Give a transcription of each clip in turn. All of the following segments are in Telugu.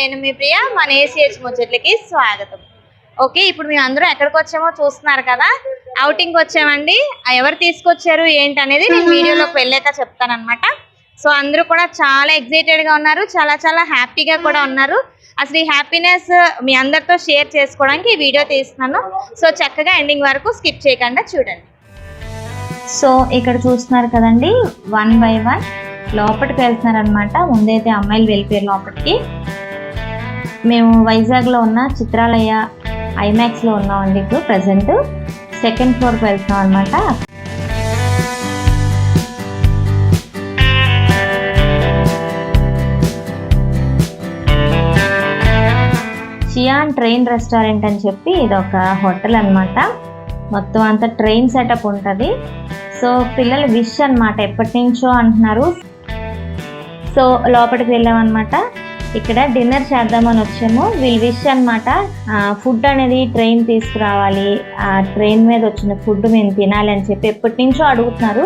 నేను మీ ప్రియ మన ACH ముచ్చట్లకి స్వాగతం. ఓకే, ఇప్పుడు మేము అందరూ ఎక్కడికి వచ్చామో చూస్తున్నారు కదా, అవుటింగ్ వచ్చామండి. ఎవరు తీసుకొచ్చారు ఏంటి అనేది నేను వీడియోలోకి వెళ్ళాక చెప్తానన్నమాట. సో అందరూ కూడా చాలా ఎక్సైటెడ్ గా ఉన్నారు, చాలా చాలా హ్యాపీగా కూడా ఉన్నారు. అసలు ఈ హ్యాపీనెస్ మీ అందరితో షేర్ చేసుకోవడానికి ఈ వీడియో తీస్తున్నాను. సో చక్కగా ఎండింగ్ వరకు స్కిప్ చేయకుండా చూడండి. సో ఇక్కడ చూస్తున్నారు కదండి, 1 by 1 లోపలికి వెళ్తున్నారు అనమాట. ముందైతే అమ్మాయిలు వెళ్ళిపోయారు లోపలికి. మేము వైజాగ్లో ఉన్న చిత్రాలయ ఐమాక్స్లో ఉన్నామండి. ఇప్పుడు ప్రజెంట్ 2nd ఫ్లోర్కి వెళ్తున్నాం అనమాట. షియాన్ ట్రైన్ రెస్టారెంట్ అని చెప్పి ఇది ఒక హోటల్ అనమాట. మొత్తం అంతా ట్రైన్ సెటప్ ఉంటుంది. సో పిల్లలు విష్ అనమాట, ఎప్పటి నుంచో అంటున్నారు. సో లోపలికి వెళ్ళామన్నమాట. ఇక్కడ డిన్నర్ చేద్దామని వచ్చాము. వీళ్ళు విష్ అనమాట, ఫుడ్ అనేది ట్రైన్ తీసుకురావాలి, ఆ ట్రైన్ మీద వచ్చిన ఫుడ్ మేము తినాలి అని చెప్పి ఎప్పటి నుంచో అడుగుతున్నారు.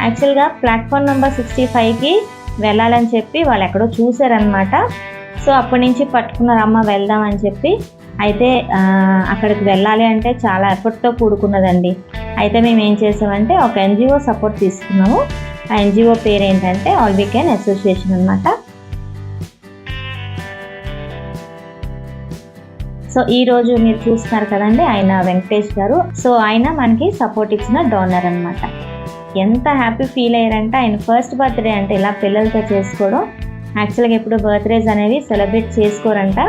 యాక్చువల్గా ప్లాట్ఫామ్ నెంబర్ 65కి వెళ్ళాలని చెప్పి వాళ్ళు ఎక్కడో చూసారనమాట. సో అప్పటి నుంచి పట్టుకున్నారు, అమ్మ వెళ్దామని చెప్పి. అయితే అక్కడికి వెళ్ళాలి అంటే చాలా ఎఫర్ట్తో కూడుకున్నదండి. అయితే మేము ఏం చేసామంటే ఒక NGO సపోర్ట్ తీసుకున్నాము. ఆ NGO పేరు ఏంటంటే ఆల్ వీకెండ్ అసోసియేషన్ అనమాట. సో ఈరోజు మీరు చూస్తున్నారు కదండి, ఆయన వెంకటేష్ గారు. సో ఆయన మనకి సపోర్ట్ ఇచ్చిన డోనర్ అనమాట. ఎంత హ్యాపీ ఫీల్ అయ్యారంటే, ఆయన ఫస్ట్ బర్త్డే అంటే ఇలా పిల్లలతో చేసుకోవడం. యాక్చువల్గా ఎప్పుడు బర్త్డేస్ అనేవి సెలబ్రేట్ చేసుకోరంట,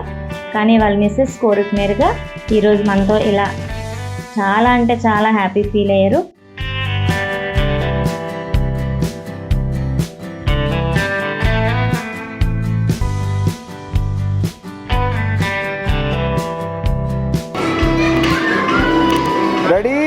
కానీ వాళ్ళ మిస్సెస్ కోరిక మేరగా ఈరోజు మనతో ఇలా చాలా అంటే చాలా హ్యాపీ ఫీల్ అయ్యారు. రెడీ?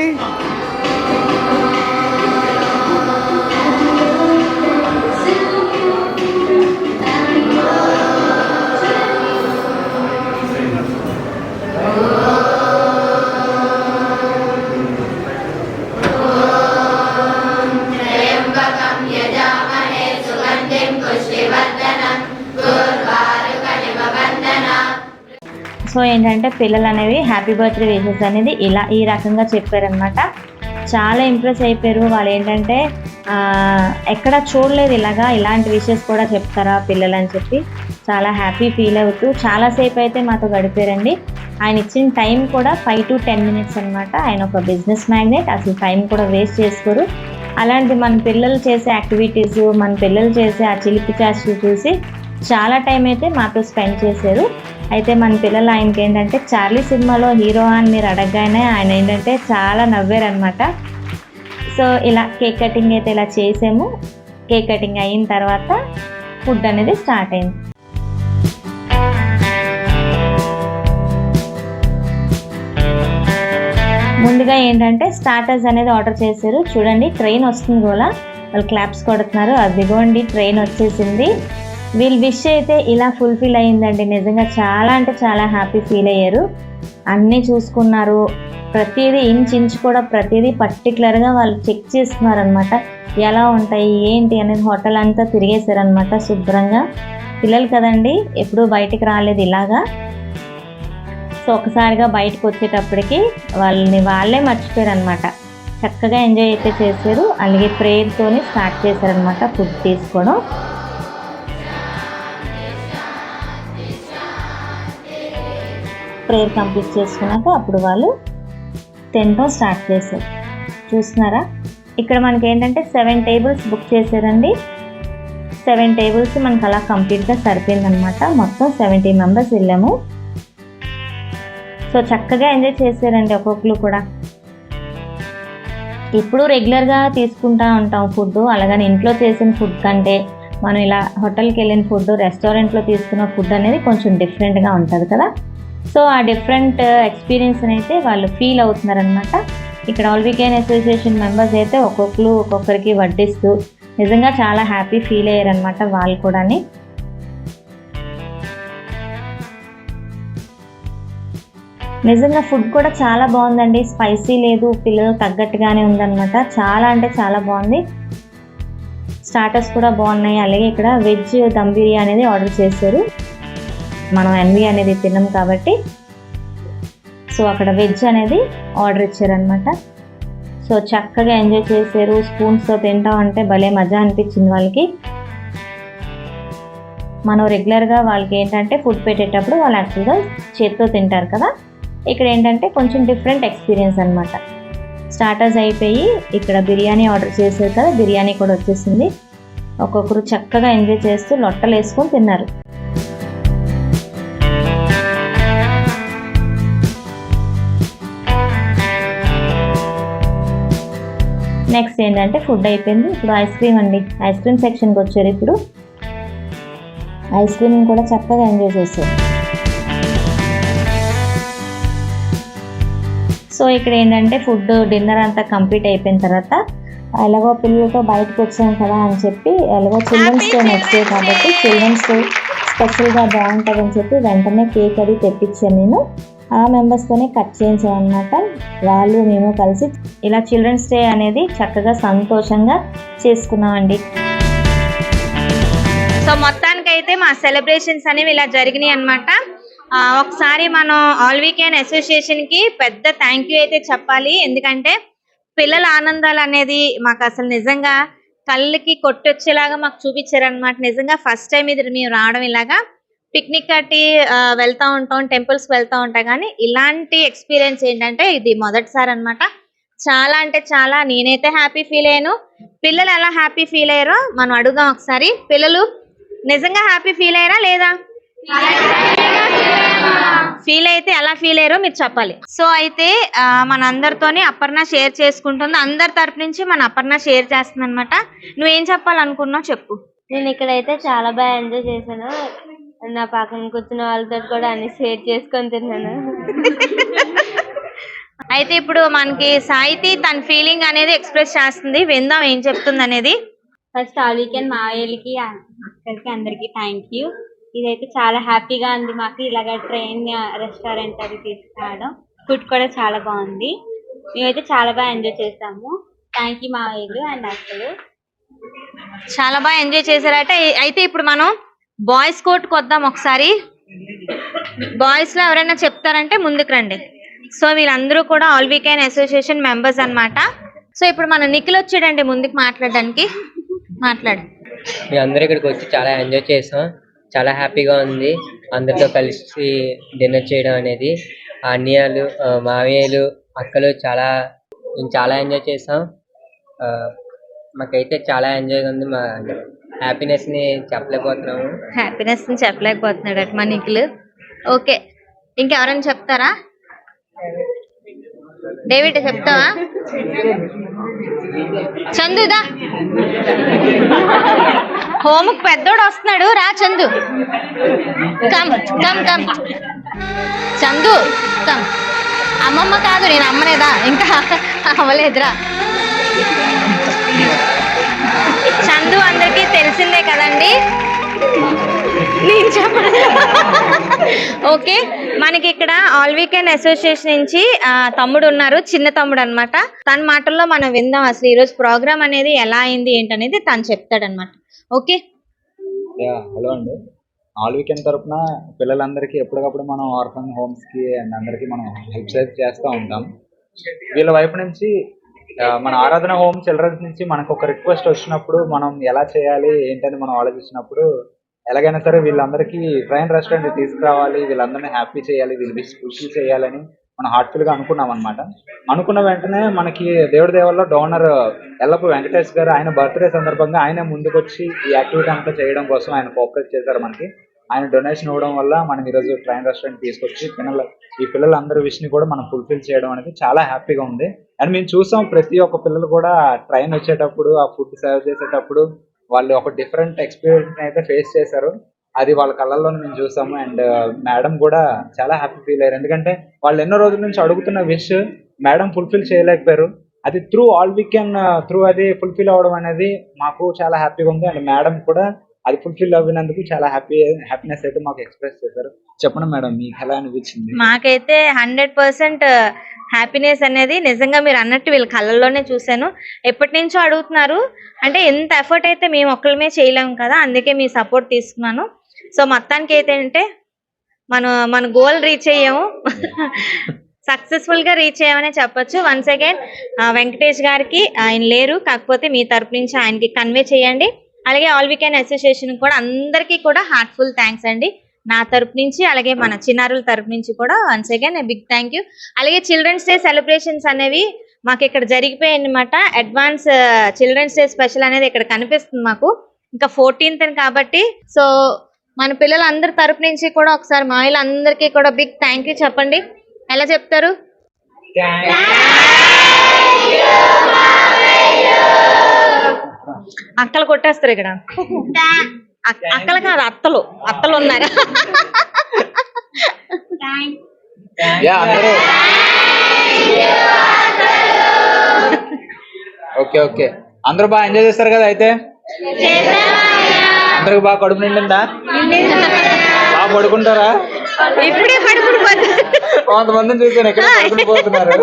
సో ఏంటంటే పిల్లలు అనేవి హ్యాపీ బర్త్డే విషెస్ అనేది ఇలా ఈ రకంగా చెప్పారనమాట. చాలా ఇంప్రెస్ అయిపోయారు వాళ్ళు. ఏంటంటే ఎక్కడ చూడలేదు ఇలాంటి విషెస్ కూడా చెప్తారా పిల్లలు అని చెప్పి చాలా హ్యాపీ ఫీల్ అవుతూ చాలాసేపు అయితే మాతో గడిపారండి. ఆయన ఇచ్చిన టైం కూడా 5 to 10 minutes అనమాట. ఆయన ఒక బిజినెస్ మ్యాగ్నెట్, అసలు టైం కూడా వేస్ట్ చేసుకోరు. అలాంటి మన పిల్లలు చేసే యాక్టివిటీస్, మన పిల్లలు చేసే ఆ చిలిపి చేష్టలు చూసి చాలా టైం అయితే మాతో స్పెండ్ చేశారు. అయితే మన పిల్లలు ఆయనకి ఏంటంటే చార్లీ సినిమాలో హీరో అని మీరు అడగగానే ఆయన ఏంటంటే చాలా నవ్వారనమాట. సో ఇలా కేక్ కటింగ్ అయితే ఇలా చేసాము. కేక్ కటింగ్ అయిన తర్వాత ఫుడ్ అనేది స్టార్ట్ అయింది. ముందుగా ఏంటంటే స్టార్టర్స్ అనేది ఆర్డర్ చేశారు. చూడండి ట్రైన్ వస్తుంది కూడా, వాళ్ళు క్లాప్స్ కొడుతున్నారు. అదిగోండి ట్రైన్ వచ్చేసింది. వీళ్ళు విష్ అయితే ఇలా ఫుల్ఫిల్ అయ్యిందండి. నిజంగా చాలా అంటే చాలా హ్యాపీ ఫీల్ అయ్యారు. అన్నీ చూసుకున్నారు, ప్రతిదీ ఇంచు కూడా ప్రతిదీ పర్టికులర్గా వాళ్ళు చెక్ చేస్తున్నారనమాట. ఎలా ఉంటాయి ఏంటి అనేది హోటల్ అంతా తిరిగేశారనమాట శుభ్రంగా. పిల్లలు కదండి, ఎప్పుడూ బయటికి రాలేదు ఇలాగా. సో ఒకసారిగా బయటకు వచ్చేటప్పటికి వాళ్ళే మర్చిపోయారనమాట. చక్కగా ఎంజాయ్ అయితే చేశారు. అలాగే ప్రేయర్తోని స్టార్ట్ చేశారనమాట ఫుడ్ తీసుకోవడం. ప్రేయర్ కంప్లీట్ చేసుకున్నాక అప్పుడు వాళ్ళు తినడం స్టార్ట్ చేశారు. చూస్తున్నారా, ఇక్కడ మనకి ఏంటంటే 7 tables బుక్ చేశారండి. 7 tables మనకు అలా కంప్లీట్గా సరిపోయిందనమాట. మొత్తం 70 members వెళ్ళాము. సో చక్కగా ఎంజాయ్ చేశారండి ఒక్కొక్కరు కూడా. ఇప్పుడు రెగ్యులర్గా తీసుకుంటూ ఉంటాం ఫుడ్, అలాగని ఇంట్లో చేసిన ఫుడ్ కంటే మనం ఇలా హోటల్కి వెళ్ళిన ఫుడ్, రెస్టారెంట్లో తీసుకున్న ఫుడ్ అనేది కొంచెం డిఫరెంట్గా ఉంటుంది కదా. సో ఆ డిఫరెంట్ ఎక్స్పీరియన్స్ అయితే వాళ్ళు ఫీల్ అవుతున్నారనమాట. ఇక్కడ ఆల్ వీకెండ్ అసోసియేషన్ మెంబర్స్ అయితే ఒక్కొక్కరికి వడ్డిస్తూ నిజంగా చాలా హ్యాపీ ఫీల్ అయ్యారనమాట వాళ్ళు కూడా. నిజంగా ఫుడ్ కూడా చాలా బాగుందండి, స్పైసీ లేదు, పిల్లలు తగ్గట్టుగానే ఉందన్నమాట. చాలా అంటే చాలా బాగుంది. స్టార్టర్స్ కూడా బాగున్నాయి. అలాగే ఇక్కడ వెజ్ దమ్ బిర్యానీ అనేది ఆర్డర్ చేశారు. మనం ఎన్వి అనేది తిన్నాం కాబట్టి. సో అక్కడ వెజ్ అనేది ఆర్డర్ ఇచ్చారనమాట. సో చక్కగా ఎంజాయ్ చేశారు. స్పూన్స్తో తింటాం అంటే భలే మజా అనిపించింది వాళ్ళకి. మనం రెగ్యులర్గా వాళ్ళకి ఏంటంటే ఫుడ్ పెట్టేటప్పుడు వాళ్ళు యాక్చువల్గా చేత్తో తింటారు కదా, ఇక్కడ ఏంటంటే కొంచెం డిఫరెంట్ ఎక్స్పీరియన్స్ అనమాట. స్టార్టర్స్ అయిపోయి ఇక్కడ బిర్యానీ ఆర్డర్ చేశారు కదా, బిర్యానీ కూడా వచ్చేసింది. ఒక్కొక్కరు చక్కగా ఎంజాయ్ చేస్తూ లొట్టలు వేసుకొని తిన్నారు. నెక్స్ట్ ఏంటంటే ఫుడ్ అయిపోయింది. ఇప్పుడు ఐస్ క్రీమ్ అండి. ఐస్ క్రీమ్ సెక్షన్కి వచ్చారు. ఇప్పుడు ఐస్ క్రీమ్ కూడా చక్కగా ఎంజాయ్ చేశారు. సో ఇక్కడ ఏంటంటే ఫుడ్ డిన్నర్ అంతా కంప్లీట్ అయిపోయిన తర్వాత ఎలాగో పిల్లలతో బయటకు వచ్చాం కదా అని చెప్పి, ఎలాగో చిల్డ్రన్స్ డే నెక్స్ట్ డే కాబట్టి చిల్డ్రన్స్ డే స్పెషల్గా బాగుంటుందని చెప్పి వెంటనే కేక్ అది తెప్పించాను నేను. ఆ మెంబర్స్తోనే కట్ చేయించాను అనమాట. వాళ్ళు మేము కలిసి ఇలా చిల్డ్రన్స్ డే అనేది చక్కగా సంతోషంగా చేసుకున్నామండి. సో మొత్తానికైతే మా సెలబ్రేషన్స్ అనేవి ఇలా జరిగినాయి అనమాట. ఒకసారి మనం ఆల్ వీకెండ్ అసోసియేషన్కి పెద్ద థ్యాంక్ యూ అయితే చెప్పాలి. ఎందుకంటే పిల్లల ఆనందాలు అనేది మాకు అసలు నిజంగా కళ్ళకి కొట్టొచ్చేలాగా మాకు చూపించారనమాట. నిజంగా ఫస్ట్ టైం ఇది మేము రావడం. ఇలాగా పిక్నిక్ కట్టి వెళ్తూ ఉంటాం, టెంపుల్స్కి వెళ్తూ ఉంటాం, కానీ ఇలాంటి ఎక్స్పీరియన్స్ ఏంటంటే ఇది మొదటిసారి అనమాట. చాలా అంటే చాలా నేనైతే హ్యాపీ ఫీల్ అయ్యాను. పిల్లలు ఎలా హ్యాపీ ఫీల్ అయ్యారో మనం అడుగుదాం ఒకసారి. పిల్లలు నిజంగా హ్యాపీ ఫీల్ అయ్యారా లేదా? ఫీల్ అయితే ఎలా ఫీల్ అయ్యారో మీరు చెప్పాలి. సో అయితే మన అందరితోని అపర్ణ షేర్ చేసుకుంటుంది. అందరి తరపు నుంచి మన అపర్ణ షేర్ చేస్తుంది అనమాట. నువ్వేం చెప్పాలనుకున్నావు చెప్పు. నేను ఇక్కడైతే చాలా బాగా ఎంజాయ్ చేశాను. నా పక్కన కూర్చున్న వాళ్ళతో కూడా అన్ని షేర్ చేసుకొని తిన్నాను. అయితే ఇప్పుడు మనకి సాయితి తన ఫీలింగ్ అనేది ఎక్స్ప్రెస్ చేస్తుంది. విందాం ఏం చెప్తుంది అనేది. ఫస్ట్ ఆల్ వీకెండ్ మావేలికి అక్కడికి అందరికి థ్యాంక్ యూ. ఇదైతే చాలా హ్యాపీగా ఉంది మాకు. ఇలాగ ట్రైన్ రెస్టారెంట్ అది తీసుకురావడం, ఫుడ్ కూడా చాలా బాగుంది. మేమైతే చాలా బాగా ఎంజాయ్ చేసాము. థ్యాంక్ యూ మావేలు అండ్ అసలు చాలా బాగా ఎంజాయ్ చేశారట. అయితే ఇప్పుడు మనం బాయ్స్ కోర్ట్కి వద్దాం ఒకసారి. బాయ్స్ లో ఎవరైనా చెప్తారంటే ముందుకు రండి. సో వీళ్ళందరూ కూడా ఆల్ వీకెండ్ అసోసియేషన్ మెంబర్స్ అన్నమాట. సో ఇప్పుడు మన నిఖిల్ వచ్చాడండి ముందుకు మాట్లాడడానికి. మాట్లాడు. మేము అందరూ ఇక్కడికి వచ్చి చాలా ఎంజాయ్ చేసాం. చాలా హ్యాపీగా ఉంది అందరితో కలిసి డిన్నర్ చేయడం అనేది. అన్నయ్యలు, మావయ్యలు, అక్కలు మేము చాలా ఎంజాయ్ చేసాం. మాకైతే చాలా ఎంజాయ్గా ఉంది. మా హ్యాపీనెస్ని చెప్పలేకపోతున్నాడు అటు మా నిఖిల్. ఓకే, ఇంకెవరైనా చెప్తారా? డేవిడ్ చెప్తావా? చందుదా హోమ్ పెద్దోడు వస్తున్నాడు, రా Chandu. Come come come Chandu come. అమ్మమ్మ కాదు, నేను అమ్మనేదా, ఇంకా అవ్వలేదురా. చందు అందరికీ తెలిసిందే కదండి. ఓకే, మనకి ఇక్కడ ఆల్ వీకెండ్ అసోసియేషన్ నుంచి తమ్ముడు ఉన్నారు, చిన్న తమ్ముడు అన్నమాట. తన మాటల్లో మనం విందాం అసలు ఈ రోజు ప్రోగ్రామ్ అనేది ఎలా అయింది ఏంటనేది తను చెప్తాడనమాట. ఓకే. హలో అండి. ఆల్ వీకెండ్ తరపున పిల్లలందరికీ ఎప్పటికప్పుడు మనం ఆర్ఫన్ హోమ్స్ కి అండ్ అందరికీ మనం హెల్ప్ చేస్తూ ఉంటాం. వీళ్ళ వైపు నుంచి మన ఆరాధన హోమ్ చిల్డ్రన్స్ నుంచి మనకు ఒక రిక్వెస్ట్ వచ్చినప్పుడు మనం ఎలా చేయాలి ఏంటని మనం ఆలోచించినప్పుడు ఎలాగైనా సరే వీళ్ళందరికీ ట్రైన్ రెస్టారెంట్ తీసుకురావాలి, వీళ్ళందరినీ హ్యాపీ చేయాలి, వీళ్ళు ఫుల్ఫిల్ చేయాలని మనం హార్ట్ఫుల్గా అనుకున్నాం అనమాట. అనుకున్న వెంటనే మనకి దేవుడి దేవల్లో డోనర్ ఎల్లపు వెంకటేష్ గారు ఆయన బర్త్డే సందర్భంగా ఆయన ముందుకొచ్చి ఈ యాక్టివిటీ అంతా చేయడం కోసం ఆయన కోఆపరేట్ చేశారు మనకి. ఆయన డొనేషన్ ఇవ్వడం వల్ల మనం ఈరోజు ట్రైన్ రెస్టారెంట్ తీసుకొచ్చి ఈ పిల్లలందరి విష్ని కూడా మనం ఫుల్ఫిల్ చేయడం అనేది చాలా హ్యాపీగా ఉంది. అండ్ మేము చూసాం ప్రతి ఒక్క పిల్లలు కూడా ట్రైన్ వచ్చేటప్పుడు ఆ ఫుడ్ సర్వ్ చేసేటప్పుడు వాళ్ళు ఒక డిఫరెంట్ ఎక్స్పీరియన్స్ అయితే ఫేస్ చేశారు. అది వాళ్ళ కళ్ళల్లో మేము చూసాము. అండ్ మేడం కూడా చాలా హ్యాపీ ఫీల్ అయ్యారు, ఎందుకంటే వాళ్ళు ఎన్నో రోజుల నుంచి అడుగుతున్న విష్ మేడం ఫుల్ఫిల్ చేయలేకపోయారు. అది త్రూ ఆల్ వీకెండ్ అది ఫుల్ఫిల్ అవ్వడం అనేది మాకు చాలా హ్యాపీగా ఉంది. అండ్ మేడం కూడా అది ఫుల్ఫిల్ అవ్వినందుకు చాలా హ్యాపీనెస్ అయితే మాకు ఎక్స్ప్రెస్ చేశారు. చెప్పండి మేడం, మీకు ఎలా అనిపించింది? మాకైతే 100% హ్యాపీనెస్ అనేది నిజంగా మీరు అన్నట్టు వీళ్ళ కళ్ళల్లోనే చూశాను. ఎప్పటి నుంచో అడుగుతున్నారు, అంటే ఎంత ఎఫర్ట్ అయితే మేము ఒక్కళ్ళమే చేయలేము కదా, అందుకే మీ సపోర్ట్ తీసుకున్నాను. సో మొత్తానికి అయితే అంటే మన గోల్ రీచ్ అయ్యాము. సక్సెస్ఫుల్ గా రీచ్ అయ్యామనే చెప్పొచ్చు. వన్స్ అగైన్ వెంకటేష్ గారికి, ఆయన లేరు, కాకపోతే మీ తరపు నుంచి ఆయనకి కన్వే చేయండి. అలాగే ఆల్ వీ క్యాన్ అసోసియేషన్ కూడా అందరికీ కూడా హార్ట్ఫుల్ థ్యాంక్స్ అండి నా తరపు నుంచి, అలాగే మన చిన్నారుల తరపు నుంచి కూడా once again big thank you. అలాగే చిల్డ్రన్స్ డే సెలబ్రేషన్స్ అనేవి మాకు ఇక్కడ జరిగిపోయాయి అన్నమాట. అడ్వాన్స్ చిల్డ్రన్స్ డే స్పెషల్ అనేది ఇక్కడ కనిపిస్తుంది మాకు. ఇంకా 14th కాబట్టి సో మన పిల్లలందరి తరపు నుంచి కూడా ఒకసారి మా అందరికీ కూడా బిగ్ థ్యాంక్ యూ చెప్పండి. ఎలా చెప్తారు? అక్కలు కొట్టేస్తారు ఇక్కడ. అక్కలు కాదు, అత్తలు ఉన్నారు. ఓకే ఓకే, అందరూ బాగా ఎంజాయ్ చేస్తారు కదా? అయితే అందరికి బాగా కడుపు నిండిందా? బాగా పడుకుంటారా? ఇప్పుడే కొంతమందిని చూసాను ఎక్కడ పడుకునిపోతున్నారు.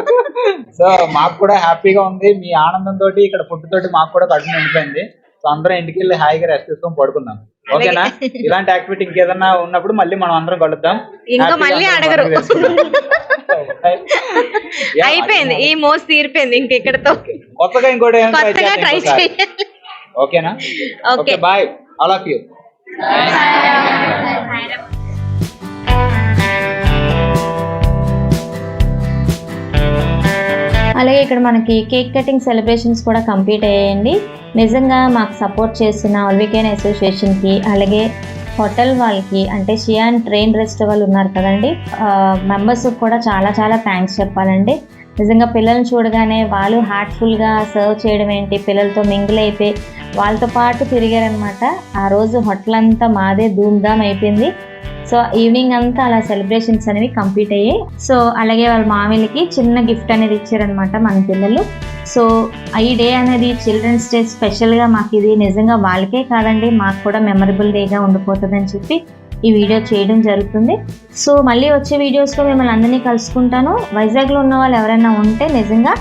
సో మాకు కూడా హ్యాపీగా ఉంది మీ ఆనందంతో. ఇక్కడ ఫుడ్ తోటి మాకు కూడా కడుపు నిండిపోయింది. సో అందరం ఇంటికి వెళ్ళి హాయిగా రెస్ట్ తీసుకొని పడుకుందాం. ఓకేనా? ఇలాంటి యాక్టివిటీ ఇంకేదన్నా ఉన్నప్పుడు మళ్ళీ మనం అందరం కలుద్దాం. ఇంకా మళ్ళీ అడగరు. అయిపోయింది, ఈ మోస్ తీరిపోయింది. ఇంకెక్కడతో కొత్తగా ఇంకోటి ట్రై చేయాలి. ఓకేనా? Okay, bye all of you. అలాగే ఇక్కడ మనకి కేక్ కటింగ్ సెలబ్రేషన్స్ కూడా కంప్లీట్ అయ్యాయండి. నిజంగా మాకు సపోర్ట్ చేసిన ఆల్ వీ క్యాన్ అసోసియేషన్కి, అలాగే హోటల్ వాళ్ళకి, అంటే షియాన్ ట్రైన్ రెస్ట్ వాళ్ళు ఉన్నారు కదండి, మెంబర్స్ కూడా చాలా చాలా థ్యాంక్స్ చెప్పాలండి. నిజంగా పిల్లల్ని చూడగానే వాళ్ళు హార్ట్ఫుల్గా సర్వ్ చేయడం ఏంటి, పిల్లలతో మింగిల్ అయిపోయి వాళ్ళతో పాటు తిరిగారనమాట. ఆ రోజు హోటల్ అంతా మాదే ధూమ్ధామ్ అయిపోయింది. సో ఈవినింగ్ అంతా అలా సెలబ్రేషన్స్ అనేవి కంప్లీట్ అయ్యాయి. సో అలాగే వాళ్ళ మామయ్యలకి చిన్న గిఫ్ట్ అనేది ఇచ్చారనమాట మన పిల్లలు. సో ఈ డే అనేది చిల్డ్రన్స్ డే స్పెషల్గా మాకు ఇది నిజంగా వాళ్ళకే కాదండి, మాకు కూడా మెమరబుల్ డేగా ఉండిపోతుందని చెప్పి ఈ వీడియో చేయడం జరుగుతుంది. సో మళ్ళీ వచ్చే వీడియోస్లో మిమ్మల్ని అందరినీ కలుసుకుంటాను. వైజాగ్లో ఉన్న వాళ్ళు ఎవరైనా ఉంటే నిజంగా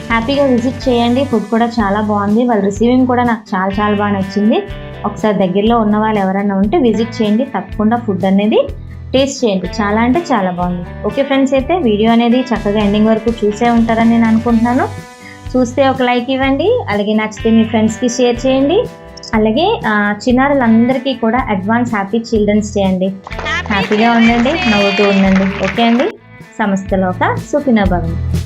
హ్యాపీగా విజిట్ చేయండి. ఫుడ్ కూడా చాలా బాగుంది. వాళ్ళ రిసీవింగ్ కూడా నాకు చాలా చాలా బాగా నచ్చింది. ఒకసారి దగ్గరలో ఉన్న వాళ్ళు ఎవరైనా ఉంటే విజిట్ చేయండి, తప్పకుండా ఫుడ్ అనేది టేస్ట్ చేయండి. చాలా అంటే చాలా బాగుంది. ఓకే ఫ్రెండ్స్, అయితే వీడియో అనేది చక్కగా ఎండింగ్ వరకు చూసే ఉంటారని నేను అనుకుంటున్నాను. చూస్తే ఒక లైక్ ఇవ్వండి, అలాగే నచ్చితే మీ ఫ్రెండ్స్కి షేర్ చేయండి. అలాగే చిన్నారులందరికీ కూడా అడ్వాన్స్ హ్యాపీ చిల్డ్రన్స్ డే అండి. హ్యాపీగా ఉండండి, నవ్వుతూ ఉండండి. ఓకే అండి, సమస్తలోక సుఖినో భవంతు.